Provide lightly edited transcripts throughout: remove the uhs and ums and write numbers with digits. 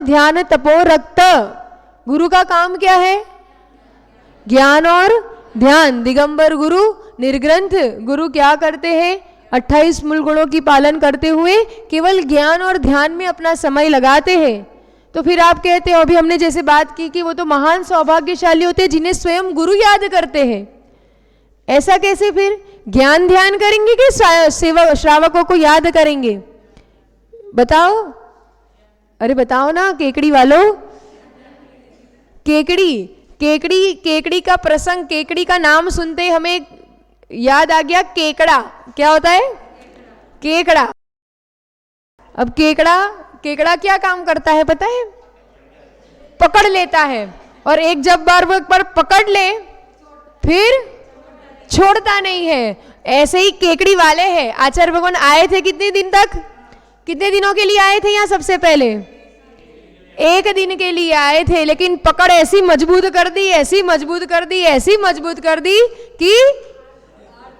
ध्यान तपो रक्त। गुरु का काम क्या है? ज्ञान और ध्यान। दिगंबर गुरु निर्ग्रंथ गुरु क्या करते हैं? 28 मूल गुणों की पालन करते हुए केवल ज्ञान और ध्यान में अपना समय लगाते हैं। तो फिर आप कहते हो, अभी हमने जैसे बात की कि वो तो महान सौभाग्यशाली होते हैं जिन्हें स्वयं गुरु याद करते हैं। ऐसा कैसे? फिर ज्ञान ध्यान करेंगे कि सेवक श्रावकों को याद करेंगे? बताओ, अरे बताओ ना केकड़ी वालों। केकड़ी का प्रसंग, केकड़ी का नाम सुनते ही हमें याद आ गया केकड़ा। क्या होता है? केकड़ा। अब केकड़ा क्या काम करता है पता है? पकड़ लेता है, और एक जब बार वो एक बार पकड़ ले फिर छोड़ता नहीं है। ऐसे ही केकड़ी वाले हैं। आचार्य भगवान आए थे कितने दिन तक? कितने दिनों के लिए आए थे यहाँ? सबसे पहले 1 दिन के लिए आए थे, लेकिन पकड़ ऐसी मजबूत कर दी, ऐसी मजबूत कर दी, ऐसी मजबूत कर दी कि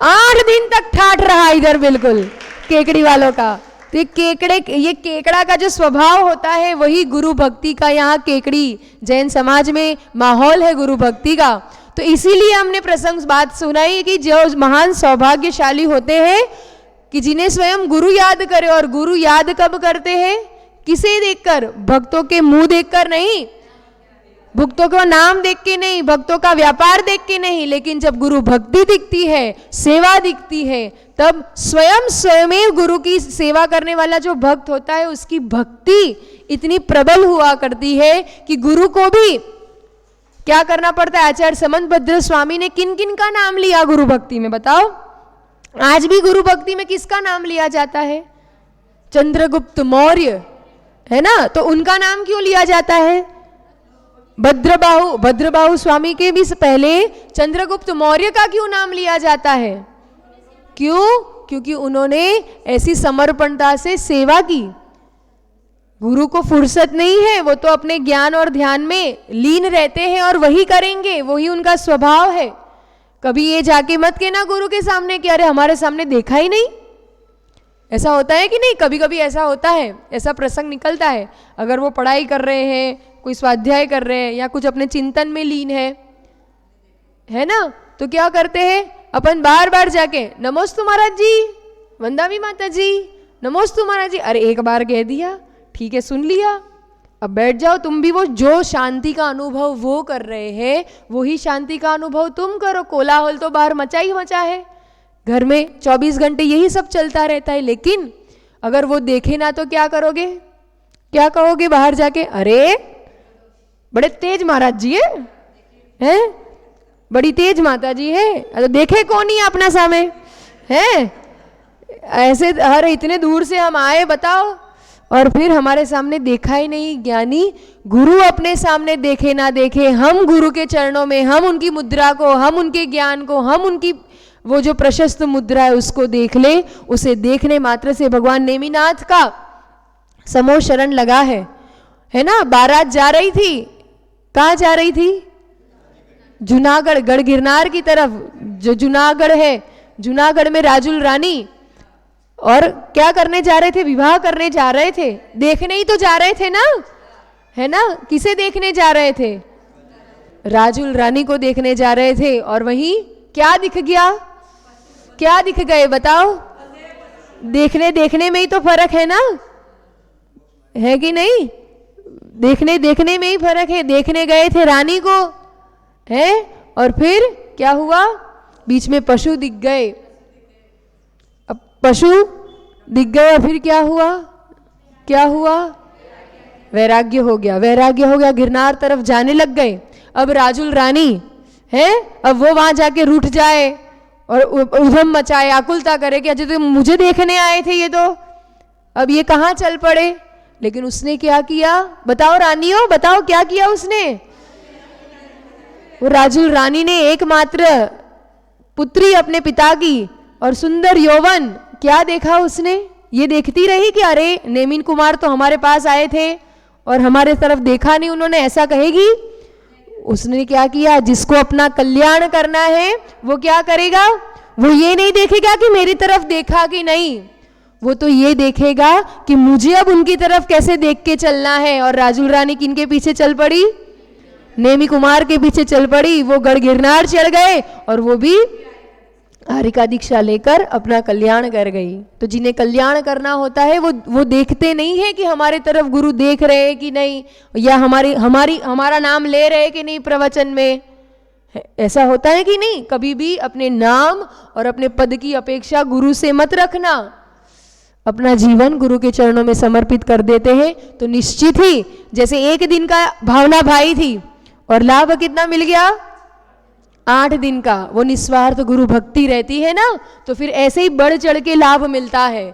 8 दिन तक ठाठ रहा इधर बिल्कुल केकड़ी वालों का। तो ये केकड़ा का जो स्वभाव होता है वही गुरु भक्ति का यहाँ केकड़ी जैन समाज में माहौल है गुरु भक्ति का। तो इसीलिए हमने प्रसंग बात सुनाई कि जो महान सौभाग्यशाली होते हैं कि जिन्हें स्वयं गुरु याद करे। और गुरु याद कब करते हैं? किसे देखकर? भक्तों के मुंह देखकर नहीं, भक्तों का नाम देख के नहीं, भक्तों का व्यापार देख के नहीं, लेकिन जब गुरु भक्ति दिखती है, सेवा दिखती है, तब स्वयं गुरु की सेवा करने वाला जो भक्त होता है उसकी भक्ति इतनी प्रबल हुआ करती है कि गुरु को भी क्या करना पड़ता है? आचार्य समंतभद्र स्वामी ने किन किन का नाम लिया गुरु भक्ति में? बताओ। आज भी गुरु भक्ति में किसका नाम लिया जाता है? चंद्रगुप्त मौर्य, है ना? तो उनका नाम क्यों लिया जाता है? भद्रबाहु स्वामी के भी पहले चंद्रगुप्त मौर्य का क्यों नाम लिया जाता है? क्यों? क्योंकि उन्होंने ऐसी समर्पणता से सेवा की। गुरु को फुर्सत नहीं है, वो तो अपने ज्ञान और ध्यान में लीन रहते हैं और वही करेंगे, वही उनका स्वभाव है। कभी ये जाके मत कहना गुरु के सामने कि अरे हमारे सामने देखा ही नहीं। ऐसा होता है कि नहीं? कभी कभी ऐसा होता है, ऐसा प्रसंग निकलता है। अगर वो पढ़ाई कर रहे हैं, कोई स्वाध्याय कर रहे हैं या कुछ अपने चिंतन में लीन है ना, तो क्या करते हैं अपन बार बार जाके नमोस्तु महाराज जी, वंदामी माता जी, नमोस्तु महाराज जी। अरे एक बार कह दिया, ठीक है, सुन लिया, अब बैठ जाओ तुम भी। वो जो शांति का अनुभव वो कर रहे हैं वही शांति का अनुभव तुम करो। कोलाहल तो बाहर मचा ही मचा है, घर में 24 घंटे यही सब चलता रहता है। लेकिन अगर वो देखे ना तो क्या करोगे? क्या कहोगे बाहर जाके? अरे बड़े तेज महाराज जी है, बड़ी तेज माता जी है, तो देखे कौन ही अपना सामने है? ऐसे हर इतने दूर से हम आए, बताओ, और फिर हमारे सामने देखा ही नहीं। ज्ञानी गुरु अपने सामने देखे ना देखे, हम गुरु के चरणों में, हम उनकी मुद्रा को, हम उनके ज्ञान को, हम उनकी वो जो प्रशस्त मुद्रा है उसको देख ले। उसे देखने मात्र से भगवान नेमिनाथ का समो शरण लगा है ना। बारात जा रही थी, कहाँ जा रही थी? जूनागढ़, गढ़ गिरनार की तरफ। जो जूनागढ़ है, जूनागढ़ में राजुल रानी, और क्या करने जा रहे थे? विवाह करने जा रहे थे। देखने ही तो जा रहे थे ना, है ना? किसे देखने जा रहे थे? राजुल रानी को देखने जा रहे थे। और वहीं क्या दिख गया? क्या दिख गए बताओ? देखने में ही तो फर्क है ना, है कि नहीं? देखने में ही फर्क है। देखने गए थे रानी को, है, और फिर क्या हुआ? बीच में पशु दिख गए। अब पशु दिख गए, फिर क्या हुआ? क्या हुआ? वैराग्य हो गया। गिरनार तरफ जाने लग गए। अब राजुल रानी है, अब वो वहां जाके रूठ जाए और उधम मचाए, आकुलता करे कि अजय तो मुझे देखने आए थे ये, तो अब ये कहाँ चल पड़े। लेकिन उसने क्या किया? बताओ रानियों, बताओ क्या किया उसने? वो राजुल रानी ने एकमात्र पुत्री अपने पिता की और सुंदर यौवन, क्या देखा उसने? ये देखती रही कि अरे नेमिन कुमार तो हमारे पास आए थे और हमारे तरफ देखा नहीं उन्होंने, ऐसा कहेगी? उसने क्या किया? जिसको अपना कल्याण करना है वो क्या करेगा? वो ये नहीं देखेगा कि मेरी तरफ देखा कि नहीं, वो तो ये देखेगा कि मुझे अब उनकी तरफ कैसे देख के चलना है। और राजूल रानी किनके पीछे चल पड़ी? नेमी कुमार के पीछे चल पड़ी। वो गढ़ गिरनार चढ़ गए और वो भी हरिका दीक्षा लेकर अपना कल्याण कर गई। तो जिन्हें कल्याण करना होता है वो देखते नहीं है कि हमारे तरफ गुरु देख रहे हैं कि नहीं, या हमारा नाम ले रहे हैं कि नहीं प्रवचन में। ऐसा होता है कि नहीं? कभी भी अपने नाम और अपने पद की अपेक्षा गुरु से मत रखना। अपना जीवन गुरु के चरणों में समर्पित कर देते हैं तो निश्चित ही, जैसे एक दिन का भावना भाई थी और लाभ कितना मिल गया? 8 दिन का। वो निस्वार्थ गुरु भक्ति रहती है ना, तो फिर ऐसे ही बढ़ चढ़ के लाभ मिलता है,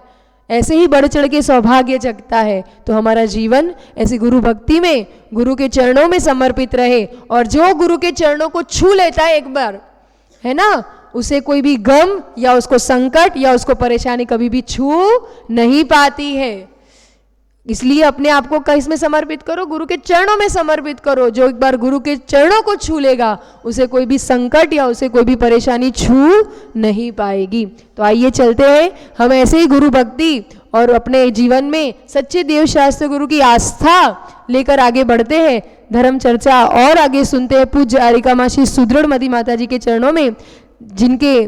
ऐसे ही बढ़ चढ़ के सौभाग्य जगता है। तो हमारा जीवन ऐसी गुरु भक्ति में, गुरु के चरणों में समर्पित रहे। और जो गुरु के चरणों को छू लेता है एक बार, है ना, उसे कोई भी गम या उसको संकट या उसको परेशानी कभी भी छू नहीं पाती है। इसलिए अपने आप को किस में समर्पित करो? गुरु के चरणों में समर्पित करो। जो एक बार गुरु के चरणों को छू लेगा, उसे कोई भी संकट या उसे कोई भी परेशानी छू नहीं पाएगी। तो आइए चलते हैं, हम ऐसे ही गुरु भक्ति और अपने जीवन में सच्चे देव शास्त्र गुरु की आस्था लेकर आगे बढ़ते हैं। धर्म चर्चा और आगे सुनते हैं पूज्य आरिका मासी सुदृढ़मती माता जी के चरणों में, जिनके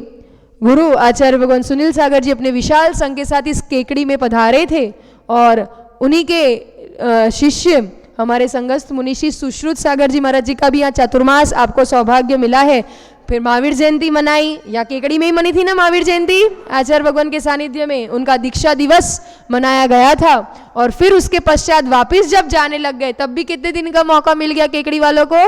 गुरु आचार्य भगवान सुनील सागर जी अपने विशाल संघ के साथ इस केकड़ी में पधारे थे। और उन्हीं के शिष्य हमारे संगस्थ मुनिषी सुश्रुत सागर जी महाराज जी का भी यहाँ चातुर्मास आपको सौभाग्य मिला है। फिर महावीर जयंती मनाई, या केकड़ी में ही मनी थी ना महावीर जयंती, आचार्य भगवान के सानिध्य में उनका दीक्षा दिवस मनाया गया था। और फिर उसके पश्चात वापिस जब जाने लग गए, तब भी कितने दिन का मौका मिल गया केकड़ी वालों को?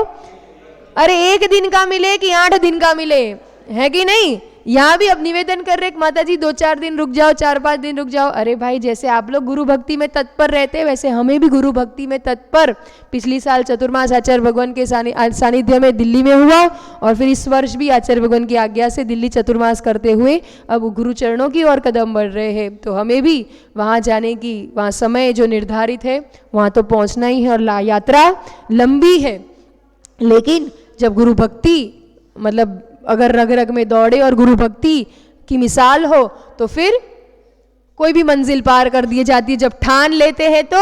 अरे 1 दिन का मिले कि 8 दिन का मिले, है कि नहीं? यहाँ भी अब निवेदन कर रहे माता जी 2-4 दिन रुक जाओ, 4-5 दिन रुक जाओ। अरे भाई, जैसे आप लोग गुरु भक्ति में तत्पर रहते हैं, वैसे हमें भी गुरु भक्ति में तत्पर। पिछली साल चतुर्मास आचार्य भगवान के सानिध्य में दिल्ली में हुआ, और फिर इस वर्ष भी आचार्य भगवान की आज्ञा से दिल्ली चतुर्मास करते हुए अब गुरु चरणों की ओर कदम बढ़ रहे हैं। तो हमें भी वहाँ जाने की, वहाँ समय जो निर्धारित है वहाँ तो पहुँचना ही है। और यात्रा लंबी है, लेकिन जब गुरु भक्ति, मतलब अगर रग रग में दौड़े और गुरु भक्ति की मिसाल हो, तो फिर कोई भी मंजिल पार कर दी जाती है। जब ठान लेते हैं तो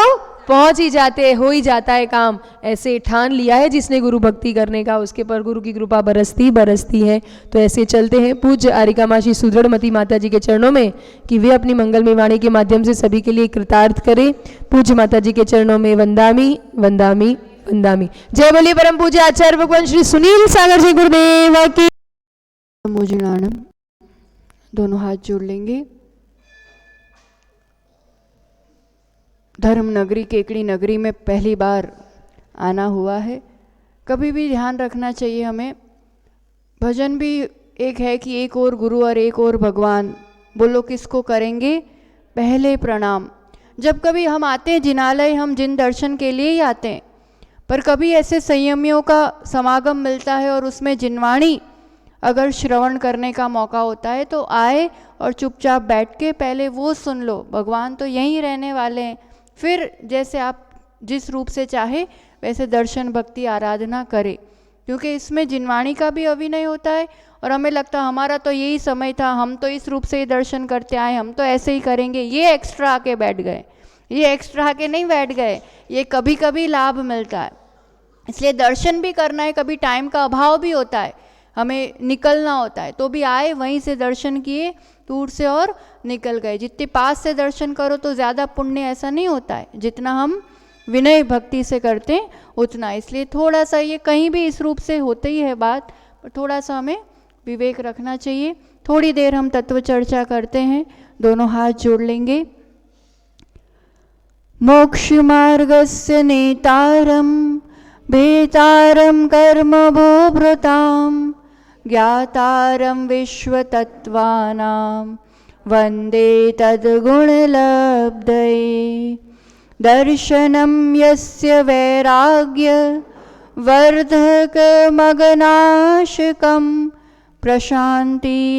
पहुंच ही जाते हैं, हो ही जाता है काम। ऐसे ठान लिया है जिसने गुरु भक्ति करने का, उसके पर गुरु की कृपा बरसती है। तो ऐसे चलते हैं पूज्य आरिका मासी सुदृढ़मती माता जी के चरणों में, कि वे अपनी मंगलमय वाणी के माध्यम से सभी के लिए कृतार्थ करें। पूज्य माता जी के चरणों में वंदामी वंदामी वंदामी। जय बोलिए परम पूज्य आचार्य भगवान श्री सुनील सागर जी गुरुदेव की। मोजिनाणम, दोनों हाथ जोड़ लेंगे। धर्म नगरी केकड़ी नगरी में पहली बार आना हुआ है। कभी भी ध्यान रखना चाहिए हमें, भजन भी एक है कि एक और गुरु और एक और भगवान। बोलो किसको करेंगे? पहले प्रणाम। जब कभी हम आते हैं जिनालय, हम जिन दर्शन के लिए ही आते हैं, पर कभी ऐसे संयमियों का समागम मिलता है और उसमें जिनवाणी अगर श्रवण करने का मौका होता है तो आए और चुपचाप बैठ के पहले वो सुन लो। भगवान तो यहीं रहने वाले हैं। फिर जैसे आप जिस रूप से चाहे वैसे दर्शन भक्ति आराधना करें, क्योंकि इसमें जिनवाणी का भी अभिनय होता है। और हमें लगता है हमारा तो यही समय था, हम तो इस रूप से ही दर्शन करते आए, हम तो ऐसे ही करेंगे। ये एक्स्ट्रा आके बैठ गए, ये एक्स्ट्रा आके नहीं बैठ गए, ये कभी कभी लाभ मिलता है। इसलिए दर्शन भी करना है, कभी टाइम का अभाव भी होता है, हमें निकलना होता है, तो भी आए, वहीं से दर्शन किए दूर से और निकल गए। जितने पास से दर्शन करो तो ज़्यादा पुण्य ऐसा नहीं होता है, जितना हम विनय भक्ति से करते हैं उतना। इसलिए थोड़ा सा ये कहीं भी इस रूप से होते ही है बात, पर थोड़ा सा हमें विवेक रखना चाहिए। थोड़ी देर हम तत्व चर्चा करते हैं, दोनों हाथ जोड़ लेंगे। मोक्ष मार्गस्य नेतारम भेतारम कर्म भूभृताम ज्ञातारं विश्वतत्त्वानां वन्दे तद्गुणलब्धये। दर्शनं यस्य वैराग्य वर्धकमगनाशकं प्रशान्तिदायकं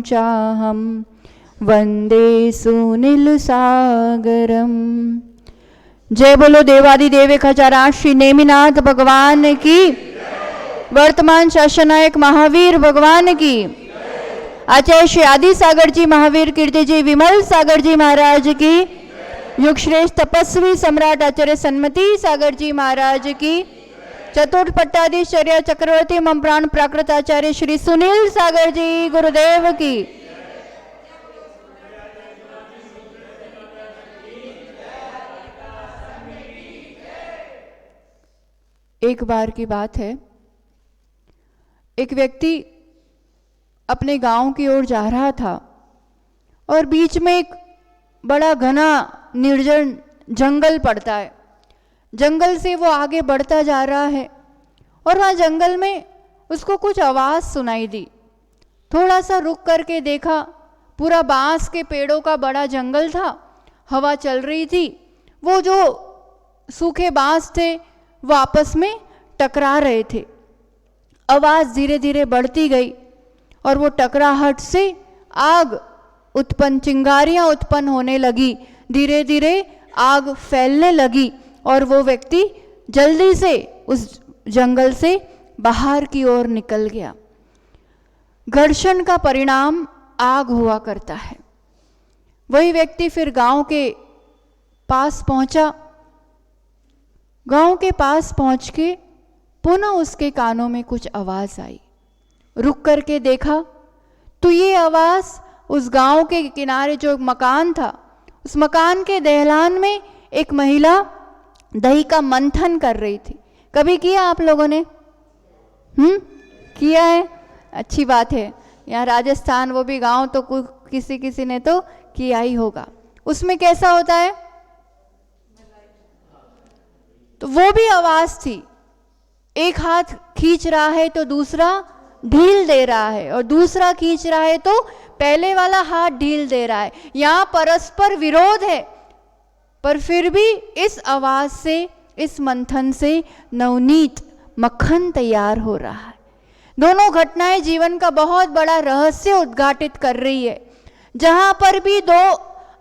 चाहं वन्दे सुनीलसागरम्। जय बोलो देवादिदेव खजारा श्री नेमिनाथ भगवान की, वर्तमान शासनायक महावीर भगवान की, आचार्य श्री आदि सागर जी महावीर कीर्ति जी विमल सागर जी महाराज की, युग श्रेष्ठ तपस्वी सम्राट आचार्य सन्मति सागर जी महाराज की, चतुर्थ पट्टाधीश्चर्य चक्रवर्ती मम प्राण प्राकृत आचार्य श्री सुनील सागर जी गुरुदेव की। एक बार की बात है, एक व्यक्ति अपने गांव की ओर जा रहा था और बीच में एक बड़ा घना निर्जन जंगल पड़ता है। जंगल से वो आगे बढ़ता जा रहा है और वहाँ जंगल में उसको कुछ आवाज़ सुनाई दी। थोड़ा सा रुक करके देखा, पूरा बांस के पेड़ों का बड़ा जंगल था, हवा चल रही थी। वो जो सूखे बांस थे वो आपस में टकरा रहे थे। आवाज़ धीरे धीरे बढ़ती गई और वो टकराहट से आग उत्पन्न, चिंगारियाँ उत्पन्न होने लगी। धीरे धीरे आग फैलने लगी और वो व्यक्ति जल्दी से उस जंगल से बाहर की ओर निकल गया। घर्षण का परिणाम आग हुआ करता है। वही व्यक्ति फिर गांव के पास पहुंचा। गांव के पास पहुंच के पुनः उसके कानों में कुछ आवाज़ आई। रुक करके देखा तो ये आवाज़ उस गांव के किनारे जो मकान था, उस मकान के दहलान में एक महिला दही का मंथन कर रही थी। कभी किया आप लोगों ने? किया है, अच्छी बात है। यहाँ राजस्थान वो भी गांव तो किसी किसी ने तो किया ही होगा। उसमें कैसा होता है, तो वो भी आवाज़ थी। एक हाथ खींच रहा है तो दूसरा ढील दे रहा है, और दूसरा खींच रहा है तो पहले वाला हाथ ढील दे रहा है। यहाँ परस्पर विरोध है, पर फिर भी इस आवाज़ से, इस मंथन से नवनीत मक्खन तैयार हो रहा है। दोनों घटनाएं जीवन का बहुत बड़ा रहस्य उद्घाटित कर रही है। जहाँ पर भी दो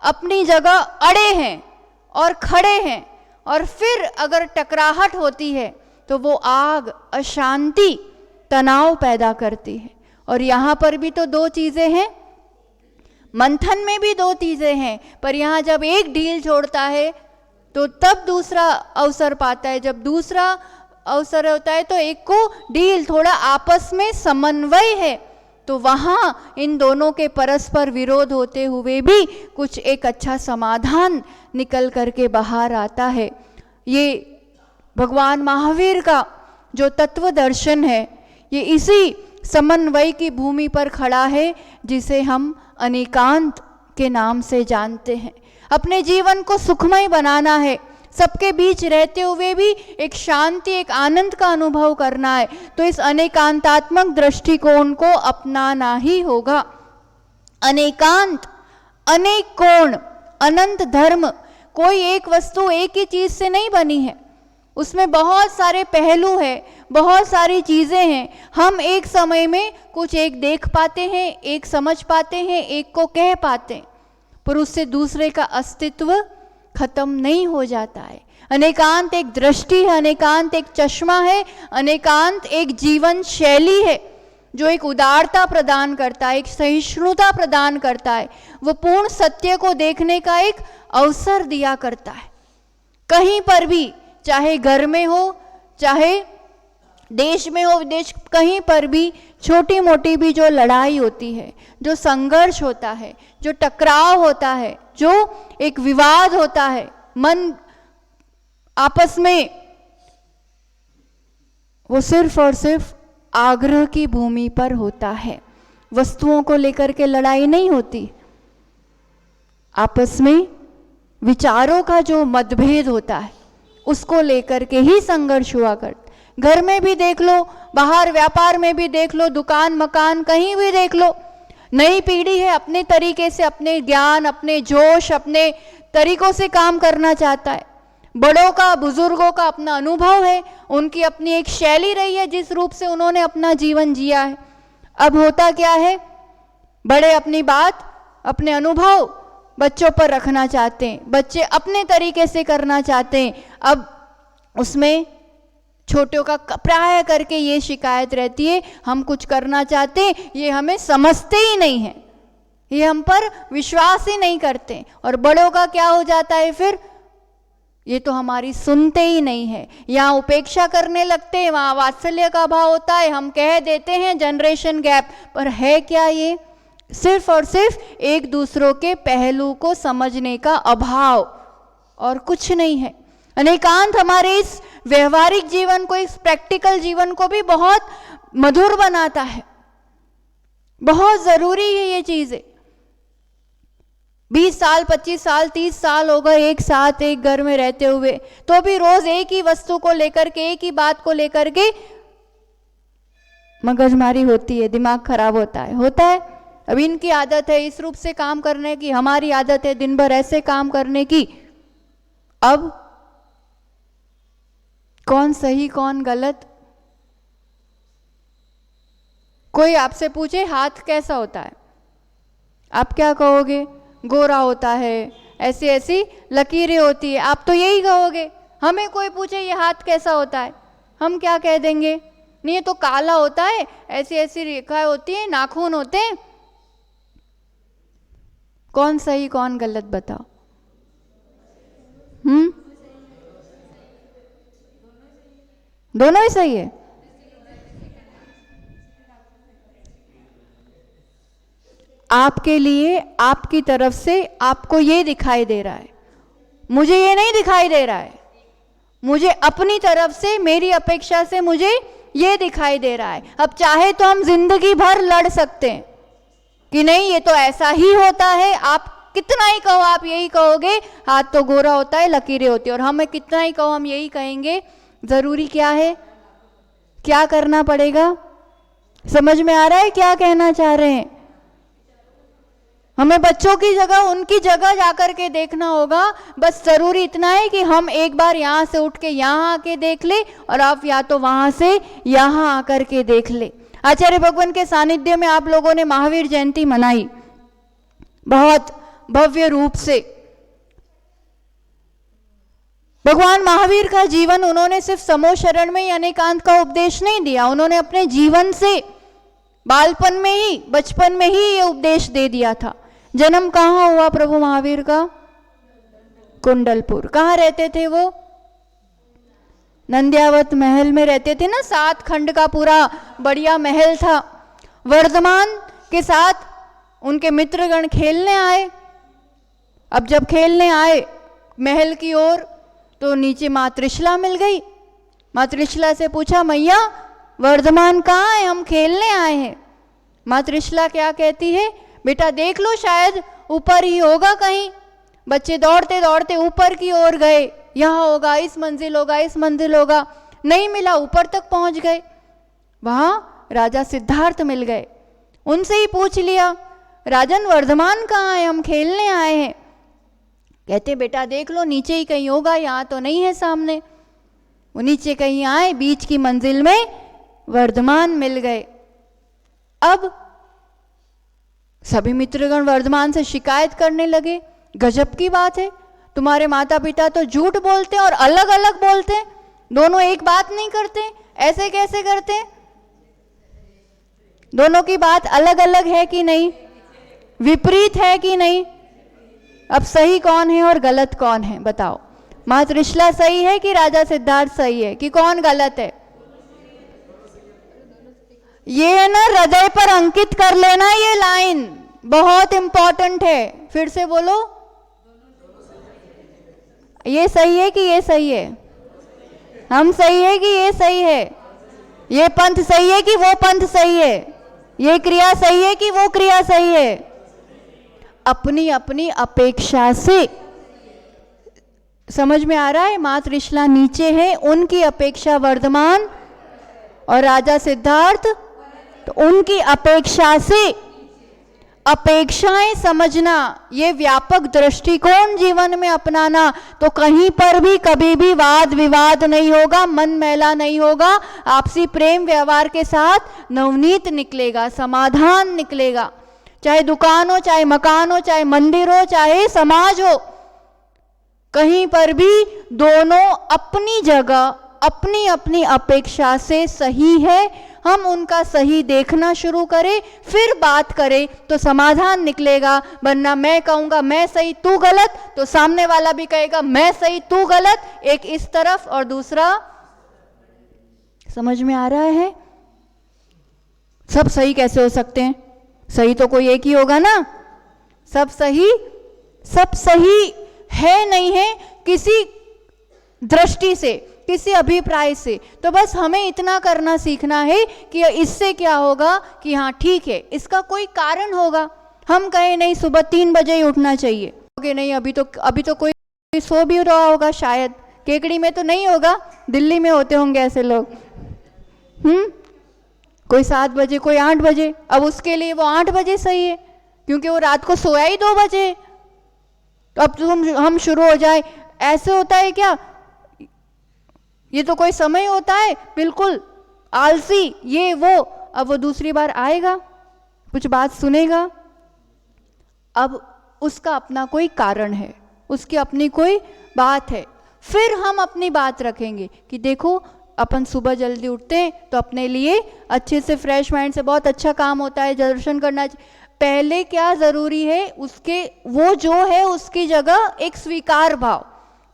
अपनी जगह अड़े हैं और खड़े हैं, और फिर अगर टकराहट होती है तो वो आग, अशांति, तनाव पैदा करती है। और यहाँ पर भी तो दो चीज़ें हैं, मंथन में भी दो चीज़ें हैं, पर यहाँ जब एक ढील छोड़ता है तो तब दूसरा अवसर पाता है। जब दूसरा अवसर होता है तो एक को ढील, थोड़ा आपस में समन्वय है, तो वहाँ इन दोनों के परस्पर विरोध होते हुए भी कुछ एक अच्छा समाधान निकल करके बाहर आता है। ये भगवान महावीर का जो तत्व दर्शन है, ये इसी समन्वय की भूमि पर खड़ा है, जिसे हम अनेकांत के नाम से जानते हैं। अपने जीवन को सुखमय बनाना है, सबके बीच रहते हुए भी एक शांति, एक आनंद का अनुभव करना है, तो इस अनेकांतात्मक दृष्टिकोण को अपनाना ही होगा। अनेकांत, अनेक कोण, अनंत धर्म, कोई एक वस्तु एक ही चीज से नहीं बनी है, उसमें बहुत सारे पहलू हैं, बहुत सारी चीज़ें हैं। हम एक समय में कुछ एक देख पाते हैं, एक समझ पाते हैं, एक को कह पाते हैं, पर उससे दूसरे का अस्तित्व खत्म नहीं हो जाता है। अनेकांत एक दृष्टि है, अनेकांत एक चश्मा है, अनेकांत एक जीवन शैली है जो एक उदारता प्रदान करता है, एक सहिष्णुता प्रदान करता है। वो पूर्ण सत्य को देखने का एक अवसर दिया करता है। कहीं पर भी, चाहे घर में हो, चाहे देश में हो, विदेश, कहीं पर भी छोटी मोटी भी जो लड़ाई होती है, जो संघर्ष होता है, जो टकराव होता है, जो एक विवाद होता है, मन आपस में, वो सिर्फ और सिर्फ आग्रह की भूमि पर होता है। वस्तुओं को लेकर के लड़ाई नहीं होती, आपस में विचारों का जो मतभेद होता है उसको लेकर के ही संघर्ष हुआ करता। घर में भी देख लो, बाहर व्यापार में भी देख लो, दुकान मकान कहीं भी देख लो, नई पीढ़ी है, अपने तरीके से, अपने ज्ञान, अपने जोश, अपने तरीकों से काम करना चाहता है। बड़ों का, बुजुर्गों का अपना अनुभव है, उनकी अपनी एक शैली रही है जिस रूप से उन्होंने अपना जीवन जिया है। अब होता क्या है, बड़े अपनी बात, अपने अनुभव बच्चों पर रखना चाहते हैं, बच्चे अपने तरीके से करना चाहते हैं। अब उसमें छोटों का प्राय करके ये शिकायत रहती है, हम कुछ करना चाहते, ये हमें समझते ही नहीं है, ये हम पर विश्वास ही नहीं करते। और बड़ों का क्या हो जाता है फिर, ये तो हमारी सुनते ही नहीं है, यहाँ उपेक्षा करने लगते हैं, वहाँ वात्सल्य का भाव होता है, हम कह देते हैं जनरेशन गैप, पर है क्या ये, सिर्फ और सिर्फ एक दूसरों के पहलू को समझने का अभाव और कुछ नहीं है। अनेकांत हमारे इस व्यवहारिक जीवन को, इस प्रैक्टिकल जीवन को भी बहुत मधुर बनाता है। बहुत जरूरी है ये चीजें। 20 साल 25 साल 30 साल हो गए एक साथ एक घर में रहते हुए, तो भी रोज एक ही वस्तु को लेकर के, एक ही बात को लेकर के मगजमारी होती है, दिमाग खराब होता है। अब इनकी आदत है इस रूप से काम करने की, हमारी आदत है दिन भर ऐसे काम करने की। अब कौन सही कौन गलत? कोई आपसे पूछे हाथ कैसा होता है, आप क्या कहोगे? गोरा होता है, ऐसी ऐसी लकीरें होती है, आप तो यही कहोगे। हमें कोई पूछे ये हाथ कैसा होता है, हम क्या कह देंगे? नहीं, ये तो काला होता है, ऐसी ऐसी रेखाएं होती है, नाखून होते हैं। कौन सही कौन गलत बताओ? दोनों ही सही है। आपके लिए, आपकी तरफ से आपको ये दिखाई दे रहा है, मुझे ये नहीं दिखाई दे रहा है। मुझे अपनी तरफ से, मेरी अपेक्षा से मुझे ये दिखाई दे रहा है। अब चाहे तो हम जिंदगी भर लड़ सकते हैं कि नहीं ये तो ऐसा ही होता है, आप कितना ही कहो आप यही कहोगे, हाथ तो गोरा होता है, लकीरें होती है, और हमें कितना ही कहो हम यही कहेंगे। जरूरी क्या है, क्या करना पड़ेगा? समझ में आ रहा है क्या कहना चाह रहे हैं? हमें बच्चों की जगह उनकी जगह जाकर के देखना होगा। बस जरूरी इतना है कि हम एक बार यहाँ से उठ के यहाँ आके देख ले, और आप या तो वहां से यहाँ आकर के देख ले। आचार्य भगवान के सानिध्य में आप लोगों ने महावीर जयंती मनाई बहुत भव्य रूप से। भगवान महावीर का जीवन उन्होंने सिर्फ समूह शरण में ही अनेकांत का उपदेश नहीं दिया, उन्होंने अपने जीवन से बालपन में ही, बचपन में ही ये उपदेश दे दिया था। जन्म कहाँ हुआ प्रभु महावीर का? कुंडलपुर। कहाँ रहते थे वो? नंद्यावत महल में रहते थे ना, 7 खंड का पूरा बढ़िया महल था। वर्धमान के साथ उनके मित्रगण खेलने आए। अब जब खेलने आए महल की ओर, तो नीचे माँ त्रिशला मिल गई। माँ त्रिशला से पूछा, मैया वर्धमान कहाँ है, हम खेलने आए हैं। माँ त्रिशला क्या कहती है, बेटा देख लो शायद ऊपर ही होगा कहीं। बच्चे दौड़ते दौड़ते ऊपर की ओर गए, यहाँ होगा, इस मंजिल होगा, इस मंजिल होगा, नहीं मिला, ऊपर तक पहुंच गए। वहां राजा सिद्धार्थ मिल गए, उनसे ही पूछ लिया, राजन वर्धमान कहाँ है, हम खेलने आए हैं। कहते बेटा देख लो नीचे ही कहीं होगा, यहाँ तो नहीं है सामने। वो नीचे कहीं आए, बीच की मंजिल में वर्धमान मिल गए। अब सभी मित्रगण वर्धमान से शिकायत करने लगे, गजब की बात है, तुम्हारे माता पिता तो झूठ बोलते और अलग अलग बोलते, दोनों एक बात नहीं करते, ऐसे कैसे करते? दोनों की बात अलग अलग है कि नहीं, विपरीत है कि नहीं? अब सही कौन है और गलत कौन है बताओ? माँ त्रिशला सही है कि राजा सिद्धार्थ सही है, कि कौन गलत है? ये ना हृदय पर अंकित कर लेना, ये लाइन बहुत इंपॉर्टेंट है। फिर से बोलो, ये सही है कि ये सही है? हम सही है कि ये सही है? ये पंथ सही है कि वो पंथ सही है? ये क्रिया सही है कि वो क्रिया सही है? अपनी अपनी अपेक्षा से। समझ में आ रहा है? माँ त्रिशला नीचे है, उनकी अपेक्षा वर्धमान, और राजा सिद्धार्थ तो उनकी अपेक्षा से। अपेक्षाएं समझना, ये व्यापक दृष्टिकोण जीवन में अपनाना, तो कहीं पर भी कभी भी वाद विवाद नहीं होगा, मन मैला नहीं होगा, आपसी प्रेम व्यवहार के साथ नवनीत निकलेगा, समाधान निकलेगा। चाहे दुकान हो, चाहे मकान हो, चाहे मंदिर हो, चाहे समाज हो, कहीं पर भी दोनों अपनी जगह अपनी अपनी अपेक्षा से सही है, हम उनका सही देखना शुरू करें, फिर बात करें तो समाधान निकलेगा। वरना मैं कहूँगा मैं सही तू गलत, तो सामने वाला भी कहेगा मैं सही तू गलत, एक इस तरफ और दूसरा। समझ में आ रहा है? सब सही कैसे हो सकते हैं? सही तो कोई एक ही होगा ना। सब सही है नहीं है किसी दृष्टि से, किसी अभिप्राय से। तो बस हमें इतना करना सीखना है कि इससे क्या होगा कि हाँ ठीक है, इसका कोई कारण होगा। हम कहें नहीं सुबह 3 बजे ही उठना चाहिए, नहीं अभी तो कोई सो भी रहा होगा, शायद केकड़ी में तो नहीं होगा, दिल्ली में होते होंगे ऐसे लोग। कोई 7 बजे, कोई 8 बजे। अब उसके लिए वो 8 बजे सही है, क्योंकि वो रात को सोया ही 2 बजे। तो अब तो हम शुरू हो जाए, ऐसे होता है क्या? ये तो कोई समय होता है, बिल्कुल आलसी ये वो। अब वो दूसरी बार आएगा, कुछ बात सुनेगा, अब उसका अपना कोई कारण है, उसकी अपनी कोई बात है। फिर हम अपनी बात रखेंगे कि देखो अपन सुबह जल्दी उठते हैं तो अपने लिए अच्छे से फ्रेश माइंड से बहुत अच्छा काम होता है, दर्शन करना चाहिए। पहले क्या जरूरी है, उसके वो जो है उसकी जगह एक स्वीकार भाव,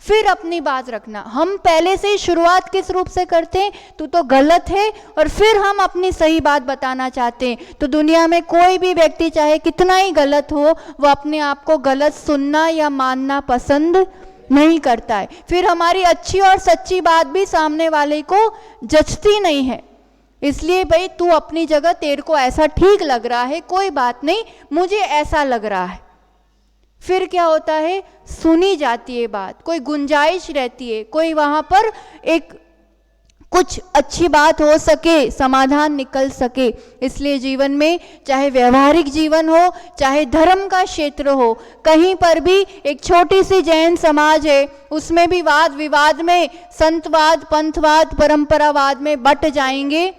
फिर अपनी बात रखना। हम पहले से ही शुरुआत किस रूप से करते हैं, तू तो गलत है, और फिर हम अपनी सही बात बताना चाहते हैं। तो दुनिया में कोई भी व्यक्ति चाहे कितना ही गलत हो, वो अपने आप को गलत सुनना या मानना पसंद नहीं करता है। फिर हमारी अच्छी और सच्ची बात भी सामने वाले को जचती नहीं है। इसलिए भाई तू अपनी जगह, तेरे को ऐसा ठीक लग रहा है, कोई बात नहीं, मुझे ऐसा लग रहा है। फिर क्या होता है, सुनी जाती है बात, कोई गुंजाइश रहती है, कोई वहां पर एक कुछ अच्छी बात हो सके, समाधान निकल सके। इसलिए जीवन में, चाहे व्यवहारिक जीवन हो, चाहे धर्म का क्षेत्र हो, कहीं पर भी एक छोटी सी जैन समाज है, उसमें भी वाद विवाद में, संतवाद, पंथवाद, परंपरावाद में बट जाएंगे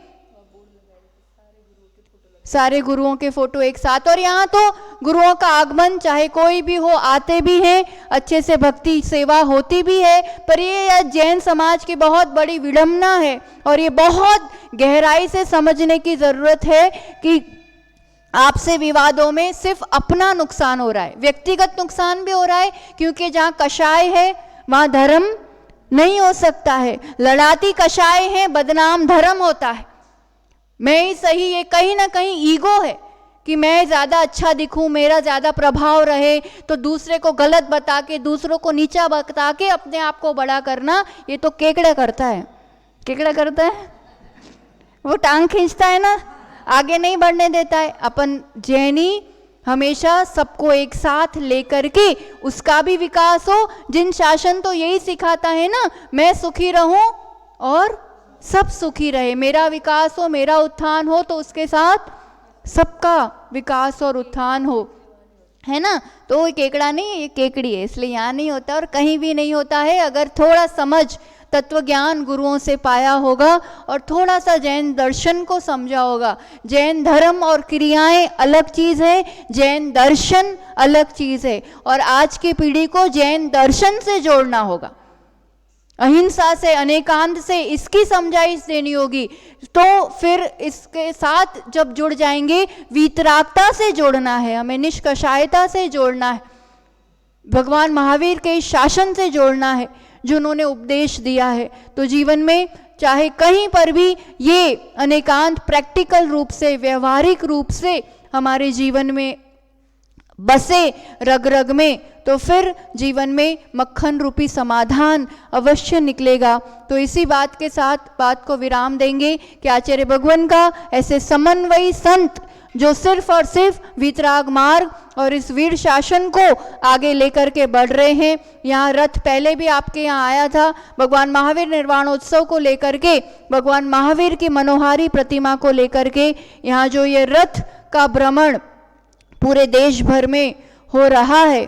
सारे गुरुओं के फोटो एक साथ। और यहाँ तो गुरुओं का आगमन चाहे कोई भी हो, आते भी हैं, अच्छे से भक्ति सेवा होती भी है। पर ये जैन समाज की बहुत बड़ी विडंबना है, और ये बहुत गहराई से समझने की जरूरत है कि आपसे विवादों में सिर्फ अपना नुकसान हो रहा है, व्यक्तिगत नुकसान भी हो रहा है। क्योंकि जहाँ कषाय है वहाँ धर्म नहीं हो सकता है। लड़ाती कषाय है, बदनाम धर्म होता है। मैं ही सही, ये कहीं ना कहीं ईगो है कि मैं ज़्यादा अच्छा दिखूं, मेरा ज़्यादा प्रभाव रहे, तो दूसरे को गलत बता के, दूसरों को नीचा बता के अपने आप को बड़ा करना, ये तो केकड़ा करता है। केकड़ा करता है, वो टांग खींचता है ना, आगे नहीं बढ़ने देता है। अपन जैनी हमेशा सबको एक साथ लेकर के उसका भी विकास हो। जिन शासन तो यही सिखाता है ना, मैं सुखी रहूं और सब सुखी रहे, मेरा विकास हो, मेरा उत्थान हो, तो उसके साथ सबका विकास और उत्थान हो, है ना। तो ये केकड़ा नहीं, ये केकड़ी है, इसलिए यहाँ नहीं होता और कहीं भी नहीं होता है। अगर थोड़ा समझ, तत्व ज्ञान गुरुओं से पाया होगा और थोड़ा सा जैन दर्शन को समझा होगा। जैन धर्म और क्रियाएं अलग चीज़ है, जैन दर्शन अलग चीज़ है, और आज की पीढ़ी को जैन दर्शन से जोड़ना होगा, अहिंसा से, अनेकांत से, इसकी समझाइश देनी होगी। तो फिर इसके साथ जब जुड़ जाएंगे, वीतरागता से जोड़ना है हमें, निष्कषायता से जोड़ना है, भगवान महावीर के शासन से जोड़ना है जो उन्होंने उपदेश दिया है। तो जीवन में चाहे कहीं पर भी ये अनेकांत प्रैक्टिकल रूप से, व्यवहारिक रूप से हमारे जीवन में बसे रग रग में, तो फिर जीवन में मक्खन रूपी समाधान अवश्य निकलेगा। तो इसी बात के साथ बात को विराम देंगे कि आचार्य भगवान का ऐसे समन्वयी संत जो सिर्फ और सिर्फ वीतराग मार्ग और इस वीर शासन को आगे लेकर के बढ़ रहे हैं। यहाँ रथ पहले भी आपके यहाँ आया था, भगवान महावीर निर्वाणोत्सव को लेकर के, भगवान महावीर की मनोहारी प्रतिमा को लेकर के यहाँ जो ये रथ का भ्रमण पूरे देश भर में हो रहा है,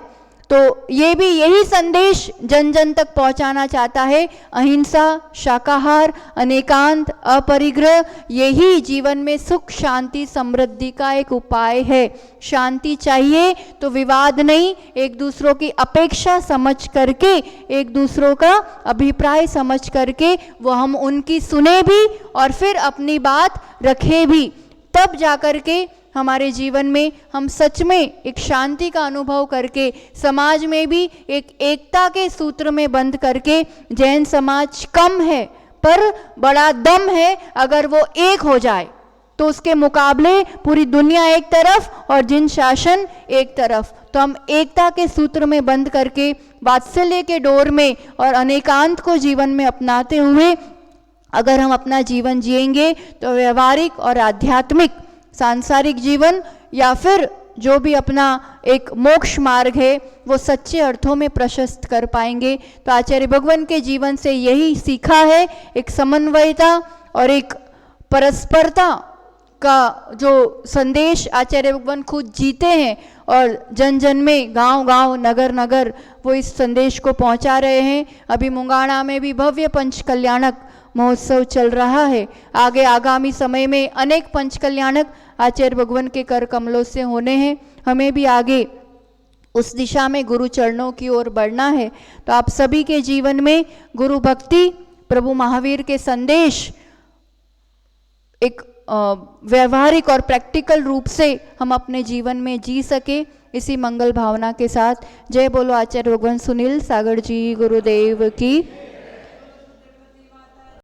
तो ये भी यही संदेश जन जन तक पहुंचाना चाहता है। अहिंसा, शाकाहार, अनेकांत, अपरिग्रह, यही जीवन में सुख, शांति, समृद्धि का एक उपाय है। शांति चाहिए तो विवाद नहीं, एक दूसरों की अपेक्षा समझ करके, एक दूसरों का अभिप्राय समझ करके वो हम उनकी सुने भी और फिर अपनी बात रखे भी, तब जाकर के हमारे जीवन में हम सच में एक शांति का अनुभव करके, समाज में भी एक एकता के सूत्र में बंध करके, जैन समाज कम है पर बड़ा दम है, अगर वो एक हो जाए तो उसके मुकाबले पूरी दुनिया एक तरफ और जिन शासन एक तरफ, तो हम एकता के सूत्र में बंध करके, वात्सल्य के डोर में और अनेकांत को जीवन में अपनाते हुए अगर हम अपना जीवन जिएंगे तो व्यवहारिक और आध्यात्मिक सांसारिक जीवन या फिर जो भी अपना एक मोक्ष मार्ग है वो सच्चे अर्थों में प्रशस्त कर पाएंगे। तो आचार्य भगवान के जीवन से यही सीखा है, एक समन्वयता और एक परस्परता का जो संदेश आचार्य भगवान खुद जीते हैं और जन जन में, गांव गांव, नगर नगर वो इस संदेश को पहुंचा रहे हैं। अभी मुंगाणा में भी भव्य पंच कल्याणक महोत्सव चल रहा है। आगे आगामी समय में अनेक पंच कल्याणक आचार्य भगवान के कर कमलों से होने हैं। हमें भी आगे उस दिशा में गुरु चरणों की ओर बढ़ना है। तो आप सभी के जीवन में गुरु भक्ति, प्रभु महावीर के संदेश एक व्यवहारिक और प्रैक्टिकल रूप से हम अपने जीवन में जी सके, इसी मंगल भावना के साथ जय बोलो आचार्य भगवान सुनील सागर जी गुरुदेव की।